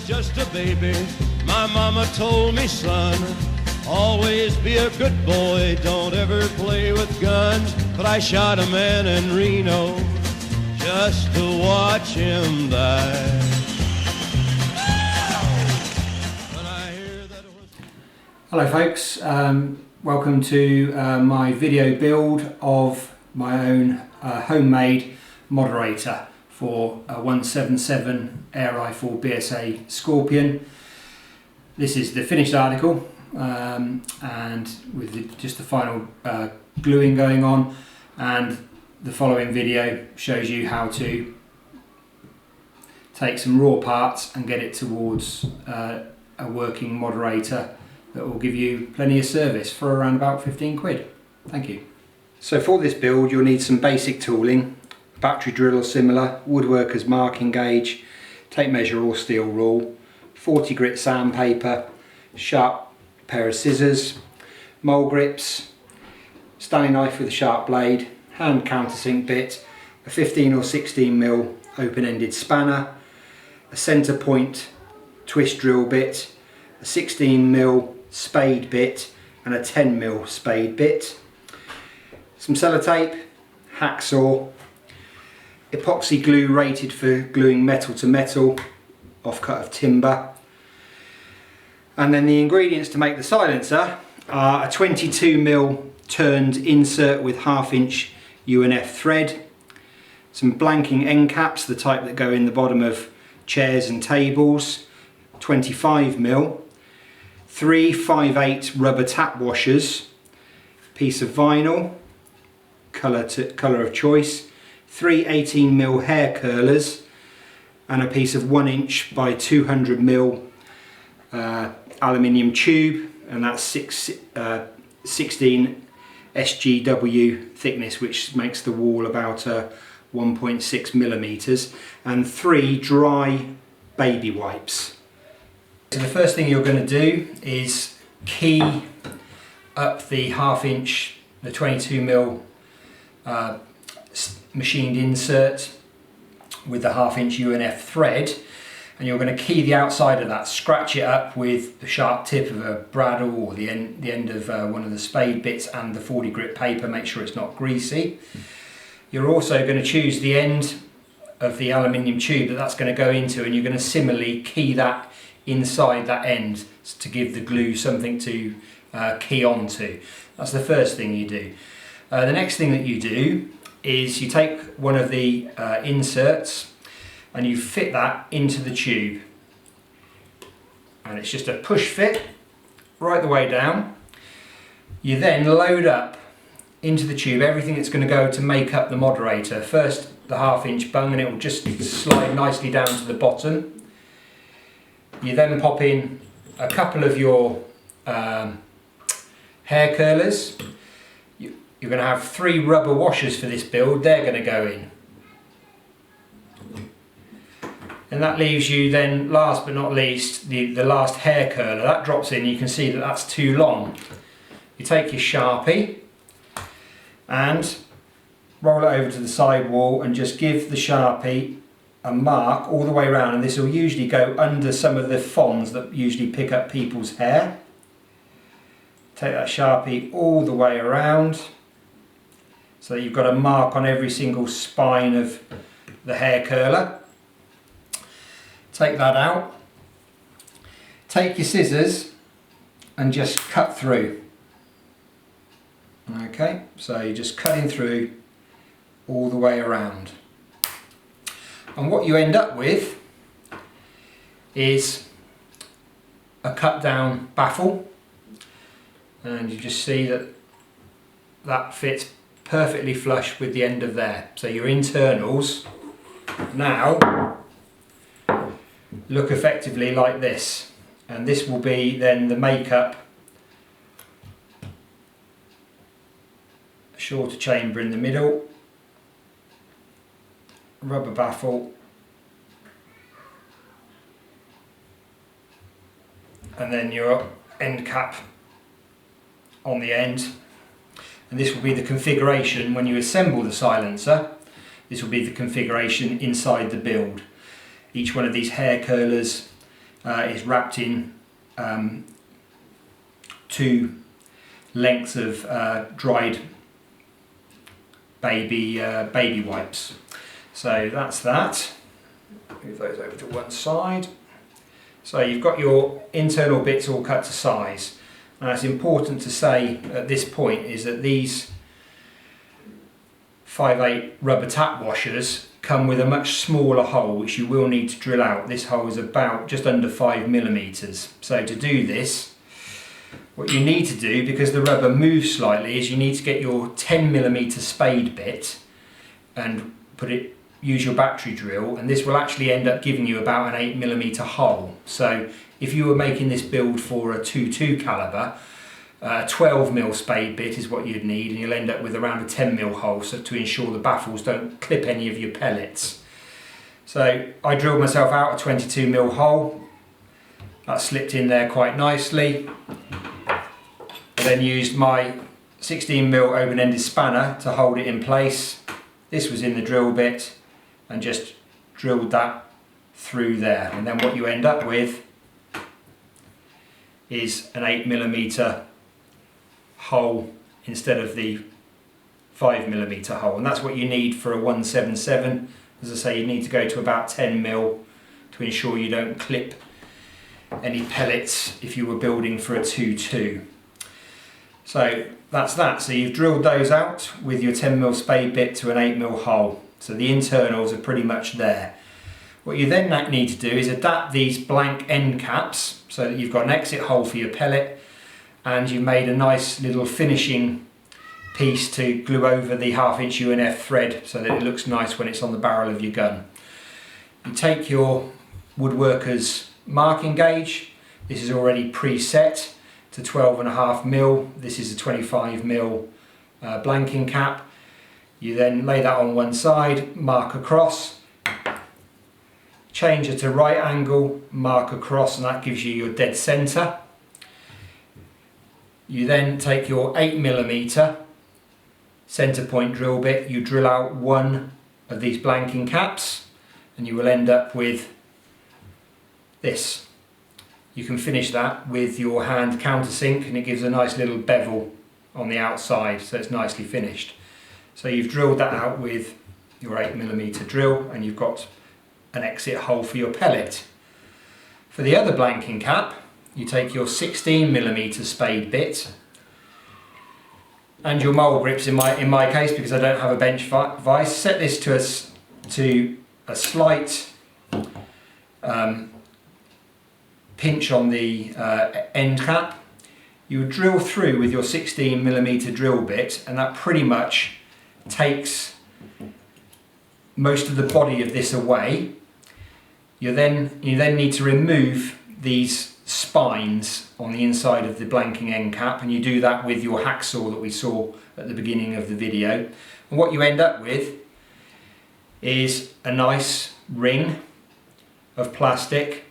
was just a baby, my mama told me, son, always be a good boy, don't ever play with guns. But I shot a man in Reno just to watch him die. Hello folks, welcome to my video build of my own homemade moderator for a 177 air rifle BSA Scorpion. This is the finished article and with just the final gluing going on, and the following video shows you how to take some raw parts and get it towards a working moderator that will give you plenty of service for around about 15 quid. Thank you. So for this build you'll need some basic tooling, battery drill or similar, woodworker's marking gauge, tape measure or steel rule, 40 grit sandpaper, sharp pair of scissors, mole grips, Stanley knife with a sharp blade, hand countersink bit, a 15 or 16mm open-ended spanner, a centre point twist drill bit, a 16mm spade bit and a 10mm spade bit, some sellotape, hacksaw, epoxy glue rated for gluing metal to metal, offcut of timber, and then the ingredients to make the silencer are a 22mm turned insert with 1/2 inch UNF thread, some blanking end caps, the type that go in the bottom of chairs and tables, 25mm, 3 5/8 rubber tap washers, piece of vinyl, colour of choice, 3 18mm hair curlers, and a piece of 1 inch by 200mm aluminium tube, and that's 16 SGW thickness, which makes the wall about 1.6mm, and 3 dry baby wipes. So the first thing you're going to do is key up the 1/2 inch, the 22mm machined insert with the 1/2 inch UNF thread, and you're going to key the outside of that, scratch it up with the sharp tip of a bradawl or the end of one of the spade bits and the 40 grit paper. Make sure it's not greasy. You're also going to choose the end of the aluminium tube that's going to go into, and you're going to similarly key that inside that end to give the glue something to key onto. That's the first thing you do. The next thing that you do is you take one of the inserts and you fit that into the tube, and it's just a push fit right the way down. You then load up into the tube everything that's going to go to make up the moderator. First the 1/2 inch bung, and it will just slide nicely down to the bottom. You then pop in a couple of your hair curlers. You're going to have 3 rubber washers for this build, they're going to go in. And that leaves you then, last but not least, the last hair curler. That drops in, you can see that that's too long. You take your Sharpie and roll it over to the side wall and just give the Sharpie a mark all the way around, and this will usually go under some of the fronds that usually pick up people's hair. Take that Sharpie all the way around so that you've got a mark on every single spine of the hair curler. Take that out. Take your scissors and just cut through. Okay, so you're just cutting through all the way around. And what you end up with is a cut down baffle, and you just see that that fits perfectly flush with the end of there. So your internals now look effectively like this, and this will be then the makeup shorter chamber in the middle, rubber baffle, and then your end cap on the end. And this will be the configuration when you assemble the silencer. This will be the configuration inside the build. Each one of these hair curlers is wrapped in 2 lengths of dried baby wipes. So that's that. Move those over to one side. So you've got your internal bits all cut to size. And it's important to say at this point is that these 5/8 rubber tap washers come with a much smaller hole, which you will need to drill out. This hole is about just under 5mm. So to do this, what you need to do, because the rubber moves slightly, is you need to get your 10mm spade bit and use your battery drill, and this will actually end up giving you about an 8mm hole. So if you were making this build for a 2.2 caliber, 12mm spade bit is what you'd need, and you'll end up with around a 10mm hole, so to ensure the baffles don't clip any of your pellets. So I drilled myself out a 22mm hole. That slipped in there quite nicely. I then used my 16mm open-ended spanner to hold it in place. This was in the drill bit, and just drilled that through there. And then what you end up with is an 8mm hole instead of the 5mm hole, and that's what you need for a 177. As I say, you need to go to about 10mm to ensure you don't clip any pellets if you were building for a 2.2. So that's that. So you've drilled those out with your 10mm spade bit to an 8mm hole. So the internals are pretty much there. What you then need to do is adapt these blank end caps so that you've got an exit hole for your pellet, and you've made a nice little finishing piece to glue over the 1/2" UNF thread so that it looks nice when it's on the barrel of your gun. You take your woodworker's marking gauge. This is already preset to 12.5mm. This is a 25mm blanking cap. You then lay that on one side, mark across, change it to right angle, mark across, and that gives you your dead centre. You then take your 8mm centre point drill bit, you drill out one of these blanking caps, and you will end up with this. You can finish that with your hand countersink, and it gives a nice little bevel on the outside, so it's nicely finished. So you've drilled that out with your 8mm drill, and you've got an exit hole for your pellet. For the other blanking cap, you take your 16mm spade bit and your mole grips, in my case, because I don't have a bench vise. Set this to a slight pinch on the end cap. You would drill through with your 16mm drill bit, and that pretty much takes most of the body of this away. You then need to remove these spines on the inside of the blanking end cap, and you do that with your hacksaw that we saw at the beginning of the video. And what you end up with is a nice ring of plastic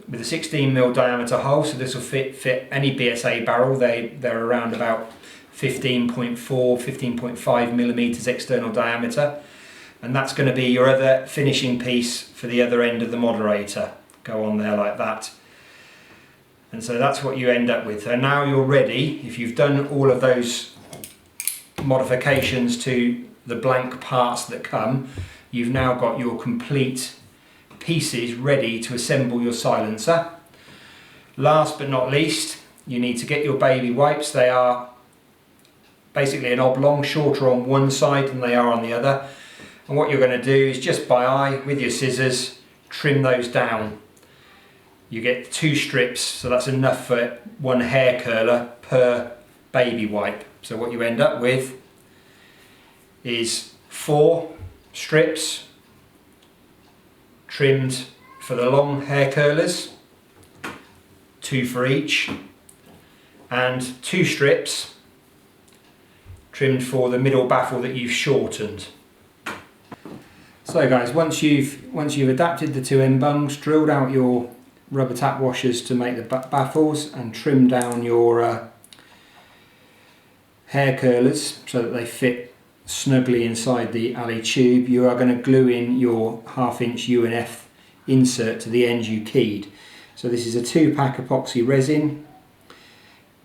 with a 16mm diameter hole, so this will fit any BSA barrel. They're around about 15.4, 15.5mm external diameter, and that's going to be your other finishing piece for the other end of the moderator. Go on there like that. And so that's what you end up with. So now you're ready. If you've done all of those modifications to the blank parts that come, you've now got your complete pieces ready to assemble your silencer. Last but not least, you need to get your baby wipes. They are basically an oblong, shorter on one side than they are on the other. And what you're going to do is just by eye, with your scissors, trim those down. You get 2 strips, so that's enough for 1 hair curler per baby wipe. So what you end up with is 4 strips trimmed for the long hair curlers, 2 for each, and 2 strips trimmed for the middle baffle that you've shortened. So guys, once you've adapted the 2 end bungs, drilled out your rubber tap washers to make the baffles, and trimmed down your hair curlers so that they fit snugly inside the alley tube, you are going to glue in your 1/2" UNF insert to the end you keyed. So this is a 2-pack epoxy resin,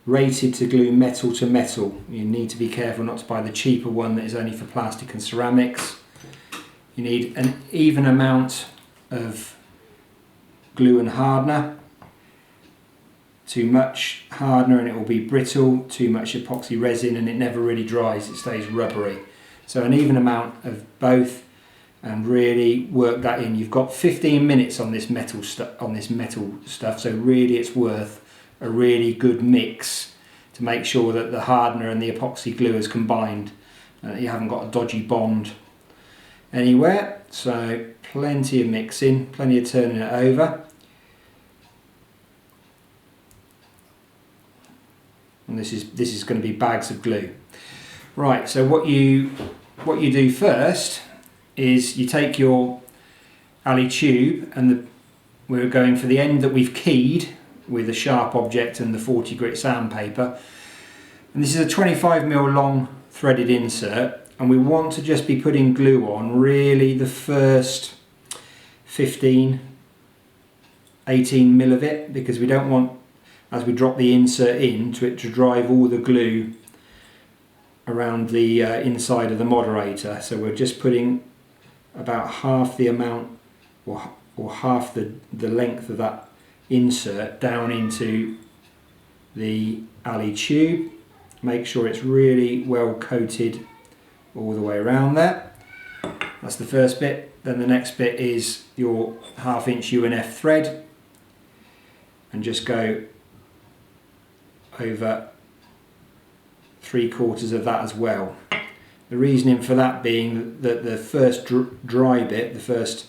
rated to glue metal to metal. You need to be careful not to buy the cheaper one that is only for plastic and ceramics. You need an even amount of glue and hardener. Too much hardener and it will be brittle, too much epoxy resin and it never really dries, it stays rubbery. So an even amount of both, and really work that in. You've got 15 minutes on this metal stuff, so really it's worth a really good mix to make sure that the hardener and the epoxy glue is combined, you haven't got a dodgy bond anywhere. So plenty of mixing, plenty of turning it over. And this is going to be bags of glue. Right, so what you do first is you take your alley tube, and we're going for the end that we've keyed with a sharp object and the 40 grit sandpaper. And this is a 25mm long threaded insert, and we want to just be putting glue on really the first 15-18 mil of it, because we don't want, as we drop the insert in, to drive all the glue around the inside of the moderator. So we're just putting about half the amount, or half the length of that insert down into the alley tube. Make sure it's really well coated all the way around there. That's the first bit. Then the next bit is your 1/2 inch UNF thread, and just go over 3/4 of that as well. The reasoning for that being that the first dry bit, the first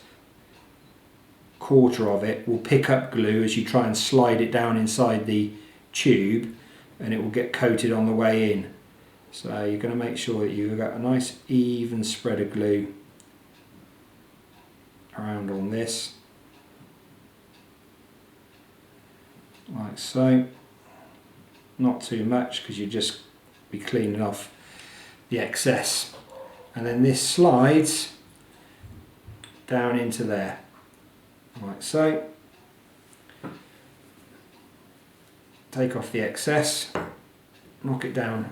quarter of it, will pick up glue as you try and slide it down inside the tube, and it will get coated on the way in. So you're going to make sure that you've got a nice even spread of glue around on this, like so. Not too much, because you just be cleaning off the excess, and then this slides down into there, like so. Take off the excess, knock it down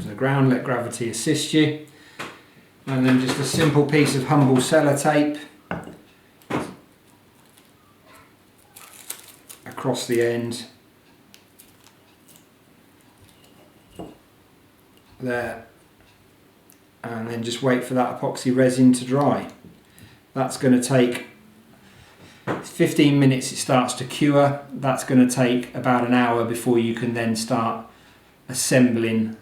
to the ground, let gravity assist you, and then just a simple piece of humble sellotape across the end there, and then just wait for that epoxy resin to dry. That's going to take 15 minutes, it starts to cure. That's going to take about an hour before you can then start assembling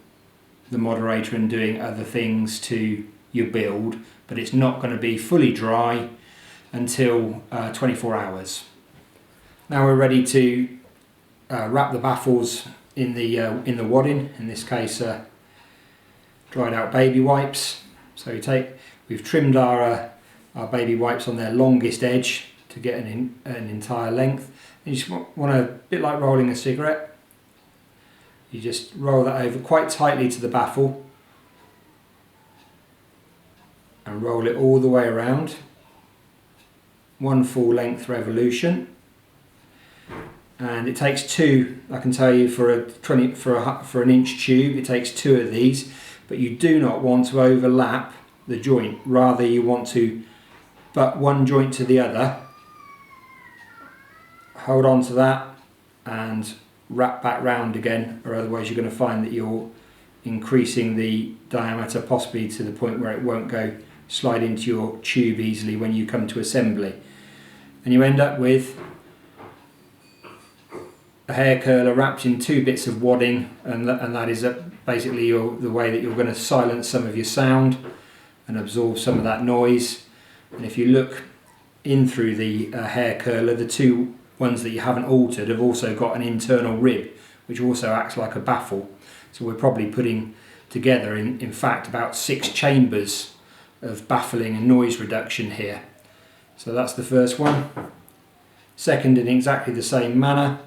the moderator and doing other things to your build, but it's not going to be fully dry until 24 hours. Now we're ready to wrap the baffles in the wadding, in this case dried out baby wipes. So we've trimmed our baby wipes on their longest edge to get an entire length. And you just want a bit like rolling a cigarette. You just roll that over quite tightly to the baffle and roll it all the way around. One full length revolution. And it takes two, I can tell you, for an inch tube, it takes 2 of these. But you do not want to overlap the joint, rather you want to butt one joint to the other, hold on to that and wrap back round again, or otherwise you're going to find that you're increasing the diameter possibly to the point where it won't go slide into your tube easily when you come to assembly. And you end up with a hair curler wrapped in 2 bits of wadding, and that is basically the way that you're going to silence some of your sound and absorb some of that noise. And if you look in through the hair curler, the 2 ones that you haven't altered have also got an internal rib which also acts like a baffle. So we're probably putting together in fact about 6 chambers of baffling and noise reduction here. So that's the first one. Second, in exactly the same manner.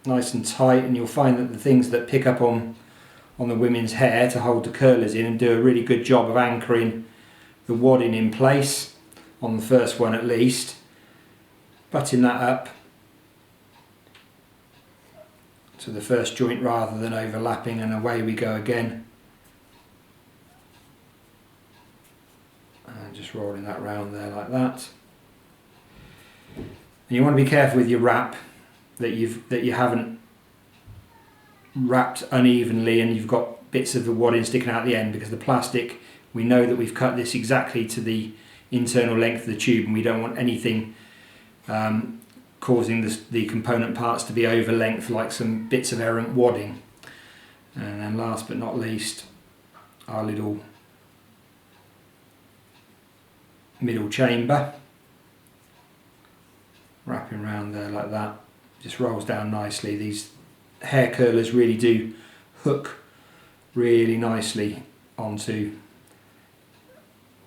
Nice and tight, and you'll find that the things that pick up on the women's hair to hold the curlers in and do a really good job of anchoring the wadding in place on the first one at least. Button that up to the first joint rather than overlapping, and away we go again. And just rolling that round there like that. And you want to be careful with your wrap that you haven't wrapped unevenly and you've got bits of the wadding sticking out the end, because the plastic, we know that we've cut this exactly to the internal length of the tube, and we don't want anything causing the component parts to be over length, like some bits of errant wadding. And then last but not least, our little middle chamber, wrapping around there like that, just rolls down nicely. These hair curlers really do hook really nicely onto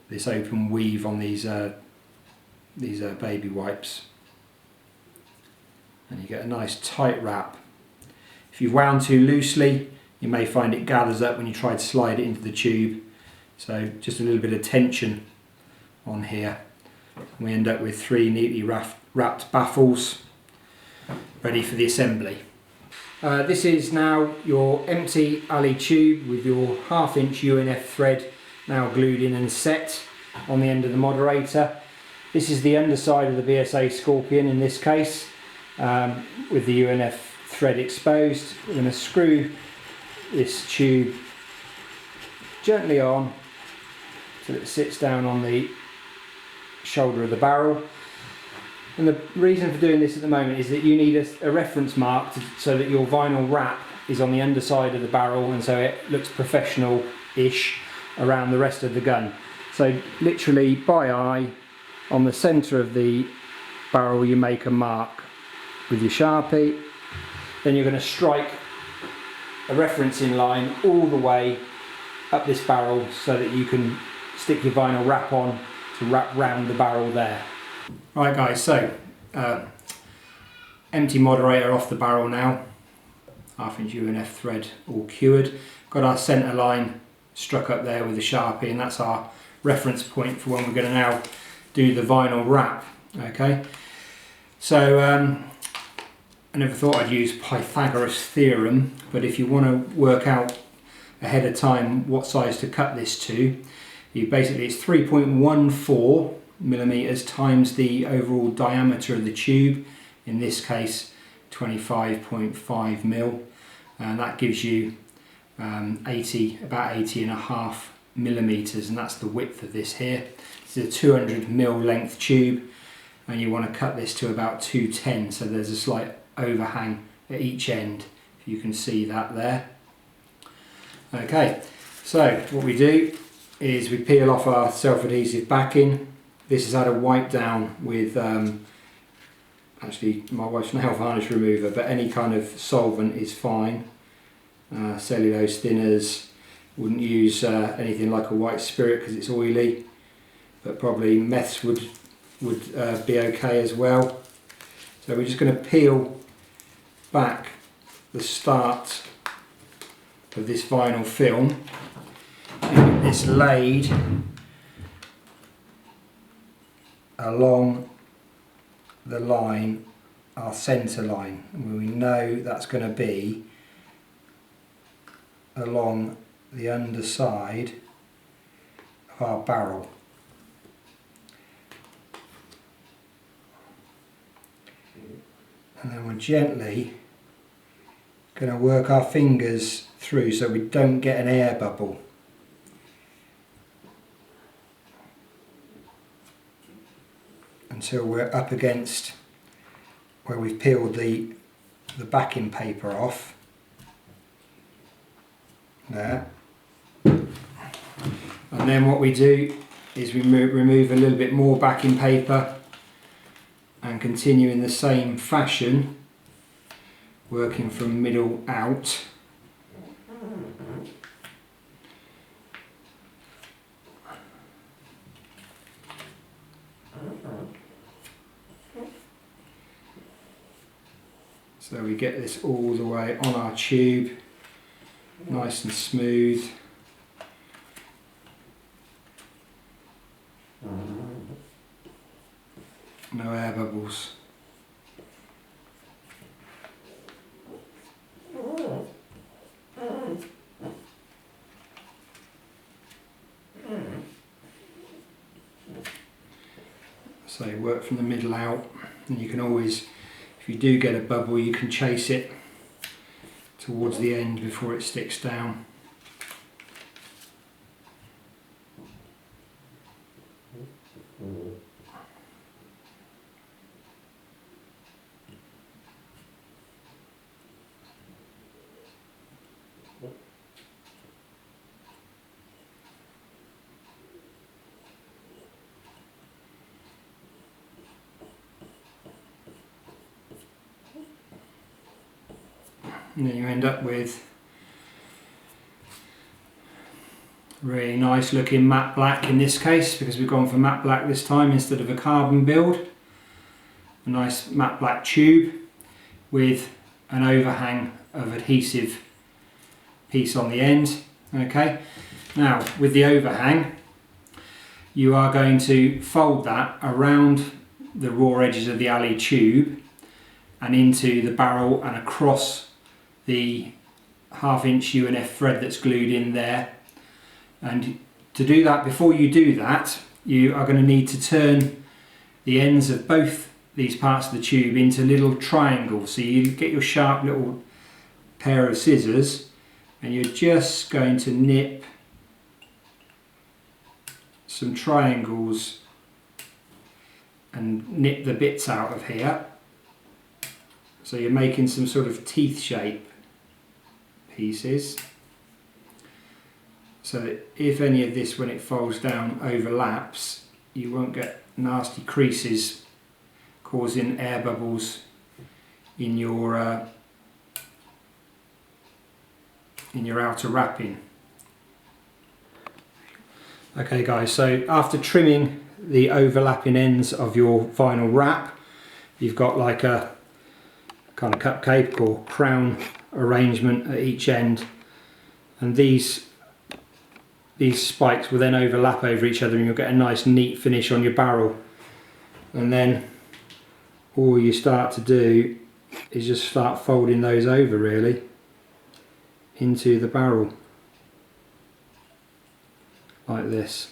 this open weave on these baby wipes, and you get a nice tight wrap. If you've wound too loosely, you may find it gathers up when you try to slide it into the tube, so just a little bit of tension on here. We end up with 3 neatly wrapped baffles ready for the assembly. This is now your empty alley tube with your 1/2 inch UNF thread now glued in and set on the end of the moderator. This is the underside of the BSA Scorpion in this case, with the UNF thread exposed. We're going to screw this tube gently on so that it sits down on the shoulder of the barrel. And the reason for doing this at the moment is that you need a reference mark so that your vinyl wrap is on the underside of the barrel, and so it looks professional-ish around the rest of the gun. So literally by eye, on the centre of the barrel you make a mark with your Sharpie, then you're going to strike a referencing line all the way up this barrel so that you can stick your vinyl wrap on to wrap round the barrel there. Right guys, so empty moderator off the barrel now, 1/2 inch UNF thread all cured. Got our centre line struck up there with the Sharpie, and that's our reference point for when we're going to now do the vinyl wrap. Okay, so I never thought I'd use Pythagoras theorem, but if you want to work out ahead of time what size to cut this to, you basically, it's 3.14 millimeters times the overall diameter of the tube, in this case 25.5 mil, and that gives you about 80.5 millimeters, and that's the width of this here. This is a 200 mil length tube, and you want to cut this to about 210, so there's a slight overhang at each end, if you can see that there. Okay, so what we do is we peel off our self-adhesive backing. This has had a wipe down with actually my wife's nail varnish remover, but any kind of solvent is fine. Cellulose thinners, wouldn't use anything like a white spirit because it's oily, but probably meths would be okay as well. So we're just going to peel back the start of this vinyl film and get this laid along the line, our centre line, and we know that's going to be along the underside of our barrel. And then we're gently going to work our fingers through so we don't get an air bubble. Until we're up against where we've peeled the backing paper off. There. And then what we do is we remove a little bit more backing paper and continue in the same fashion, working from middle out. So we get this all the way on our tube, nice and smooth. No air bubbles. So work from the middle out, and you can always, if you do get a bubble, you can chase it towards the end before it sticks down. And then you end up with really nice looking matte black in this case, because we've gone for matte black this time instead of a carbon build. A nice matte black tube with an overhang of adhesive piece on the end. Okay, now with the overhang you are going to fold that around the raw edges of the alley tube and into the barrel and across the 1/2 inch UNF thread that's glued in there. And to do that, before you do that, you are going to need to turn the ends of both these parts of the tube into little triangles. So you get your sharp little pair of scissors and you're just going to nip some triangles and nip the bits out of here. So you're making some sort of teeth shape pieces, so that if any of this, when it folds down, overlaps, you won't get nasty creases causing air bubbles in your outer wrapping. Okay guys, so after trimming the overlapping ends of your vinyl wrap, you've got like a kind of cupcake or crown arrangement at each end, and these spikes will then overlap over each other and you'll get a nice neat finish on your barrel. And then all you start to do is just start folding those over really into the barrel like this,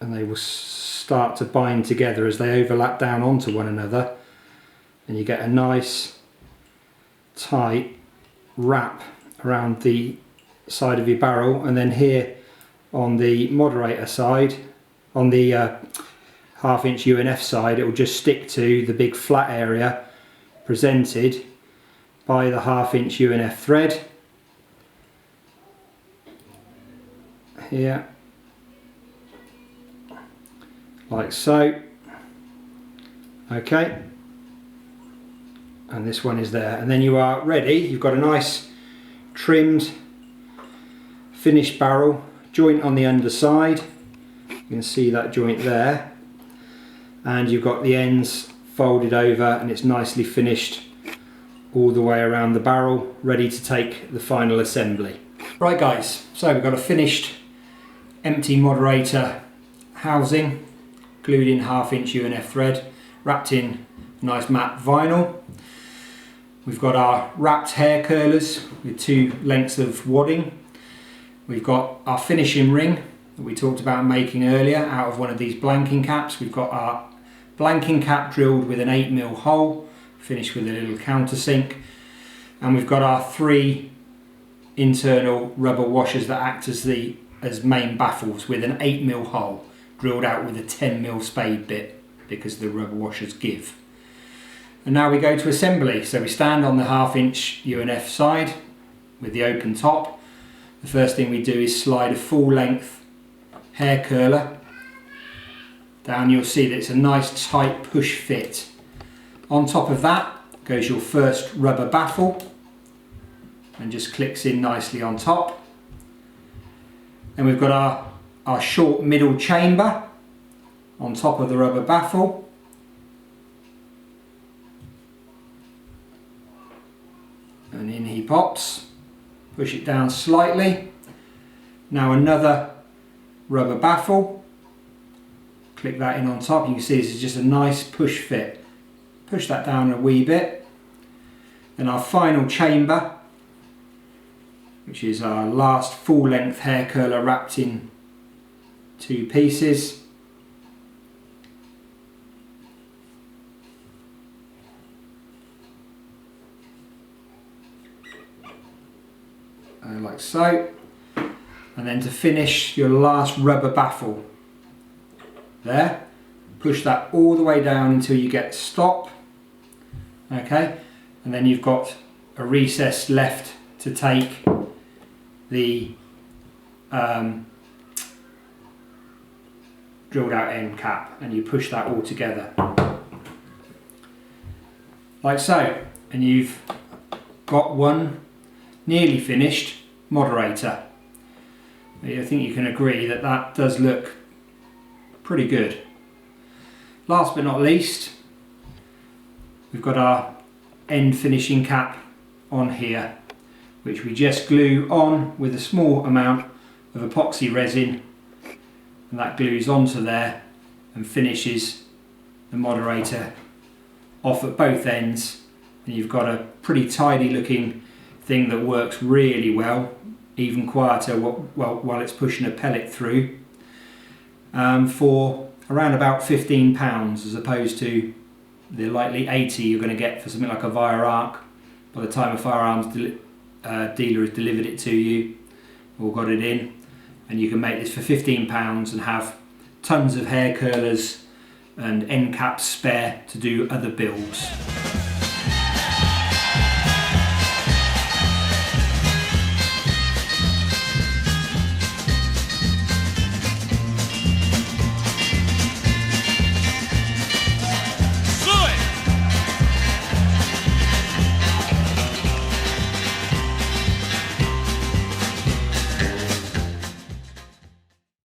and they will start to bind together as they overlap down onto one another, and you get a nice tight wrap around the side of your barrel. And then here on the moderator side, on the 1/2 inch UNF side, it will just stick to the big flat area presented by the 1/2 inch UNF thread here, like so. Okay, and this one is there, and then you are ready. You've got a nice trimmed finished barrel, joint on the underside, you can see that joint there, and you've got the ends folded over and it's nicely finished all the way around the barrel, ready to take the final assembly. Right guys, so we've got a finished empty moderator housing, glued in 1/2 inch UNF thread, wrapped in nice matte vinyl. We've got our wrapped hair curlers with 2 lengths of wadding. We've got our finishing ring that we talked about making earlier out of one of these blanking caps. We've got our blanking cap drilled with an 8mm hole, finished with a little countersink. And we've got our 3 internal rubber washers that act as main baffles with an 8mm hole drilled out with a 10mm spade bit, because the rubber washers give. And now we go to assembly. So we stand on the 1/2 inch UNF side with the open top. The first thing we do is slide a full length hair curler down. You'll see that it's a nice tight push fit. On top of that goes your first rubber baffle and just clicks in nicely on top. Then we've got our short middle chamber on top of the rubber baffle. And in he pops. Push it down slightly. Now another rubber baffle click that in on top. You can see this is just a nice push fit. Push that down a wee bit. Then our final chamber, which is our last full length hair curler wrapped in 2 pieces. Like so. And then to finish, your last rubber baffle. There. Push that all the way down until you get stop. Okay. And then you've got a recess left to take the drilled out end cap, and you push that all together. Like so. And you've got one nearly finished moderator. I think you can agree that that does look pretty good. Last but not least, we've got our end finishing cap on here, which we just glue on with a small amount of epoxy resin, and that glues onto there and finishes the moderator off at both ends, and you've got a pretty tidy looking thing that works really well, even quieter while it's pushing a pellet through, for around about £15, as opposed to the likely 80 you're going to get for something like a wire arc by the time a firearms dealer has delivered it to you or got it in. And you can make this for £15 and have tons of hair curlers and end caps spare to do other builds.